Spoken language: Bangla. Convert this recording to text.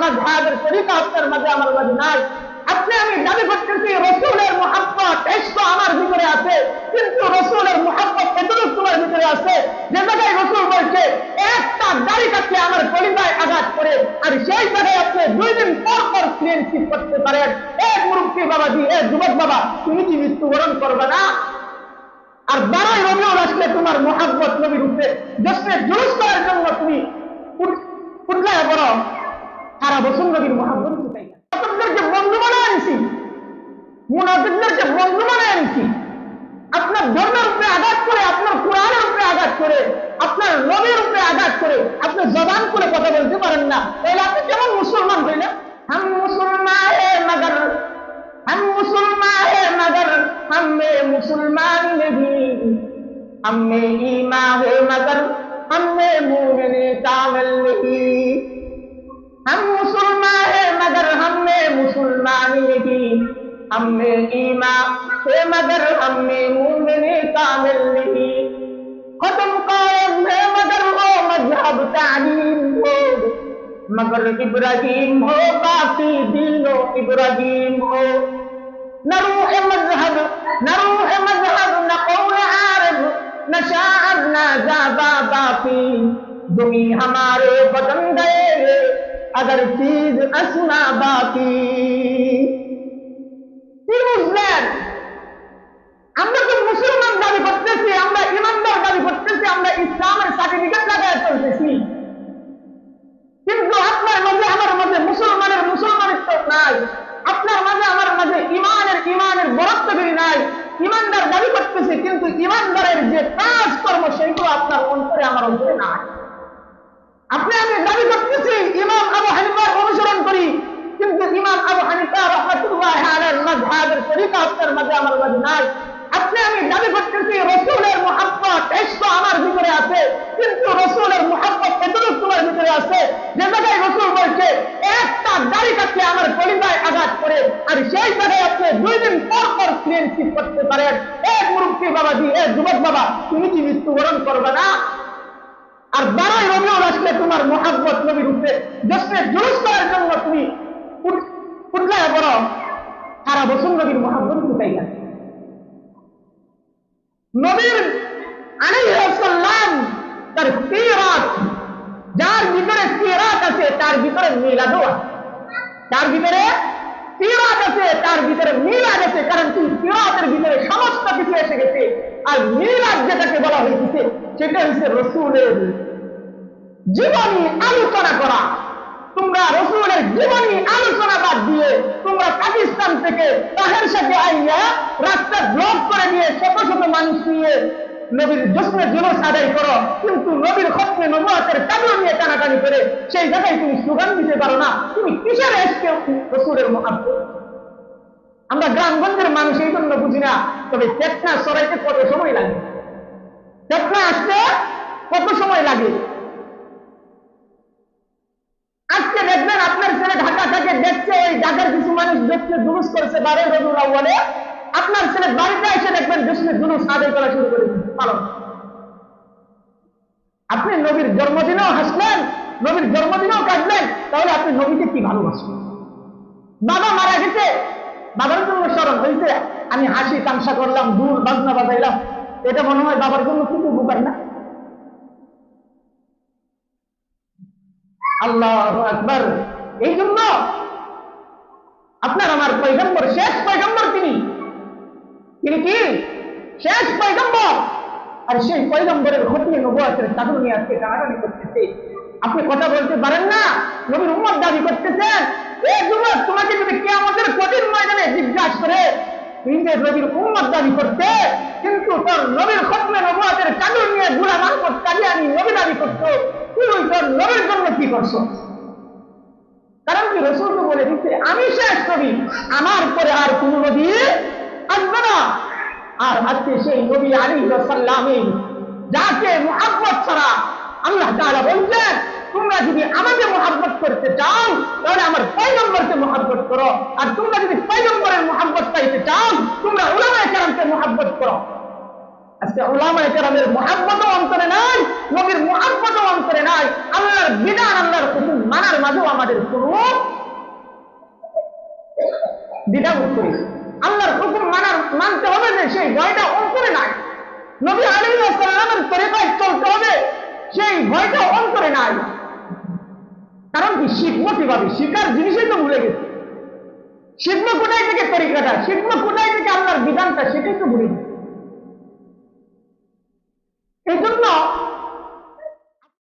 মাযহাবের তরিকা আপনার মাঝে আমার মাঝে নাই। আপনি আমি দাবি করতেছি রাসূলের মুহাব্বত ইশক আমার ভিতরে আছে, কিন্তু রাসূলের মুহাব্বত এতটুকু তোমার ভিতরে আছে যে জায়গায় রাসূল বলছে একটা দাড়ি কাটলে আমার কলিজায় আঘাত করে, আর সেই জায়গায় আপনি 2 দিন পর পর ক্লিনশিপ করতে পারেন। এই মুরব্বী বাবাজি, এই যুবক বাবা, তুমি কি মৃত্যুবরণ করবে না? আর 12 রবিউল আসলে তোমার মুহাব্বত নবীর উপরে জশ্নে জুলুস করার জন্য তুমি উঠলায় বড় সারা বছর নবীর মুহাব্বত উঠাই আপনাদেরকে বন্ধু বানায় আনছি, মুনাফিকদেরকে বন্ধু বানায় আনছি। আপনার ধর্মের উপরে আঘাত করে, আপনার কোরআনের উপরে আঘাত করে, আপনার নবীর উপরে আঘাত করে আপনি জবান করে কথা বলতে পারেন না, তাহলে আপনি কেমন মুসলমান হইলেন? हम मुसलमान है मगर हम मुसलमान है मगर हम में मुसलमान नहीं, हम में ईमान है मगर हम में मोमिन कामिल नहीं, हम मुसलमान है मगर हम में मुसलमान नहीं, हम में ईमान है मगर हम में मोमिन कामिल नहीं, खत्म कायम है मगर वो मजहब तालीम हो, मगर इब्राहिम हो बाकी दीनो इब्राहिम हो, न रूह मजहब न कौल आरब न शायर न जाबा बाकी, दुमी हमारे बदन गए अगर चीज असना बाकी। বুঝলেন? আমরা তো মুসলমান দাবি করতেছি, আমরা ইমানদার দাবি করতেছি, আমরা ইসলামের সার্টিফিকেট লাগায় চলতেছি, কিন্তু আপনার মাঝে আমার মাঝে মুসলমানের মুসলমানিত্ব নাই, আপনার মাঝে আমার মাঝে ইমানের বরত্বগিরি নাই। ইমানদার দাবি করতেছি, কিন্তু ইমানদারের যে কাজ কর্ম সেগুলো আপনার অন্তরে আমার অন্তরে নাই। আপনি আমি দাবি করতেছি ইমাম আবু হানিফার অনুসরণ করি, কিন্তু ইমাম আবু হানিফা রাহমাতুল্লাহি আলাইহির মাযহাবের তরিকা আপনার মাঝে আমার মাঝে নাই। আপনি আমি দাবি করতেছি রাসূলের মুহাব্বত ইশক আমার ভিতরে আছে, কিন্তু রাসূলের মুহাব্বত এতটুকু তোমার ভিতরে আছে যে জায়গায় রাসূল বলছে একটা দাড়ি কাটলে আমার কলিজায় আঘাত করে, আর সেই জায়গায় আপনি 2 দিন পর পর ক্লিনশিপ করতে পারেন। এই মুরব্বী বাবাজি, এই যুবক বাবা, তুমি কি মৃত্যুবরণ করবে না? আর 12 রবিউল আসলে তোমার মুহাব্বত নবীর উপরে জশ্নে জুলুস করার জন্য তুমি উঠলায় বড় সারা বছর নবীর মুহাব্বত উঠাই গেছে। নবীর আলাইহিস সালাম তার সিরাত, যার ভিতরে সিরাত আছে তার ভিতরে মিলাদও আছে, তার ভিতরে সিরাত আছে তার ভিতরে মিলাদ আছে, কারণ কি সিরাতের ভিতরে সমস্ত কিছু এসে গেছে। আর মিলাদ যেটাকে বলা হয়েছে সেটা হচ্ছে রাসূলের জীবনী আলোচনা করা। তোমরা রাসূলের জীবনী আলোচনা বাদ দিয়ে তোমরা পাকিস্তান থেকে তাহের সাথে আইয়া রাস্তা ব্লক করে দিয়ে শত শত মানুষ নিয়ে নবীর জশ্নে জুলুস আদায় করো, কিন্তু নবীর খতমে নবুয়তের কাজও নিয়ে টানাটানি করে সেই জায়গায় তুমি স্লোগান দিতে পারো না। তুমি কিসের এসকে রাসূলের মুহাব্বত? আমরা গ্রামগঞ্জের মানুষ এই জন্য বুঝি না, তবে চেতনা সরাইতে কত সময় লাগে, চেতনা আসতে কত সময় লাগে। আজকে দেখবেন আপনার ছেলে ঢাকা থেকে দেখছে, ওই ঢাকার কিছু মানুষ দেখছে জুলুস করছে 12 রবিউল আউয়ালে, আপনার ছেলে বাড়িতে এসে দেখবেন জশ্নে জুলুস আদায় করা শুরু করে পালন। আপনি নবীর জন্মদিনেও হাসলেন, নবীর জন্মদিনেও কাটলেন, তাহলে আপনি নবীকে কি ভালোবাসবেন? বাবা মারা গেছে, বাবার জন্য স্মরণ হয়েছে, আমি হাসি তামসা করলাম, দুল বাজনা বাজাইলাম, এটা মনে হয় বাবার জন্য খুব উপকার না? আল্লাহু আকবার। এই জন্য আপনার আমার পয়গম্বর, শেষ পয়গম্বর তিনি কি শেষ পয়গম্বর, আর সেই পয়গম্বরের খতমে নবুয়তের চাদর নিয়ে আজকে টানাটানি করতেছে। আপনি কথা বলতে পারেন না, নবীর উম্মত দাবি করতেছেন। এই যুবক, তোমাকে যদি কিয়ামতের কঠিন ময়দানে জিজ্ঞাসা করে তুই যে নবীর উম্মত দাবি করতে, কিন্তু তোর নবীর খতমে নবুয়তের চাদর নিয়ে গুলা মাহমুদ কাদিয়ানী নবী দাবি করতো, তুই তোর নবীর জন্য কি করছো? কারণ কি রাসূল তো বলে দিচ্ছে আমি শেষ নবী, আমার পরে আর কোন নবী আসবে না। আর আজকে সেই নবী আলাইহিস সালাম যাকে মুহাব্বত ছাড়া আল্লাহ তাআলা বলছেন তোমরা যদি আমাকে মুহাব্বত করতে চাও তাহলে আমার পয়গম্বরকে মুহাব্বত করো, আর তোমরা যদি পয়গম্বরের মুহাব্বত পাইতে চাও তোমরা উলামায়ে কেরামকে মুহাব্বত করো। আজকে উলামায়ে কেরামের মুহাব্বতও অন্তরে নাই, নবীর মুহাব্বতও অন্তরে নাই, আল্লাহর বিধান আল্লাহর হুকুম মানার মাঝেও আমাদের কোন দ্বিধাবোধ করি। আল্লাহর হুকুম মানতে হবে যে সেই ভয়টা অন্তরে নাই। নবী আলাইহিস সালামের তরিকায় চলতে হবে সেই ভয়টা অন্তরে নাই। কারণ কি শিখবো কিভাবে? শিকার জিনিসই তো ভুলে গেছে। শিখবো কোথায় থেকে তরিকাটা, শিখবো কোথায় থেকে আল্লাহর বিধানটা, সেটাই তো ভুলে গেছে। এই জন্য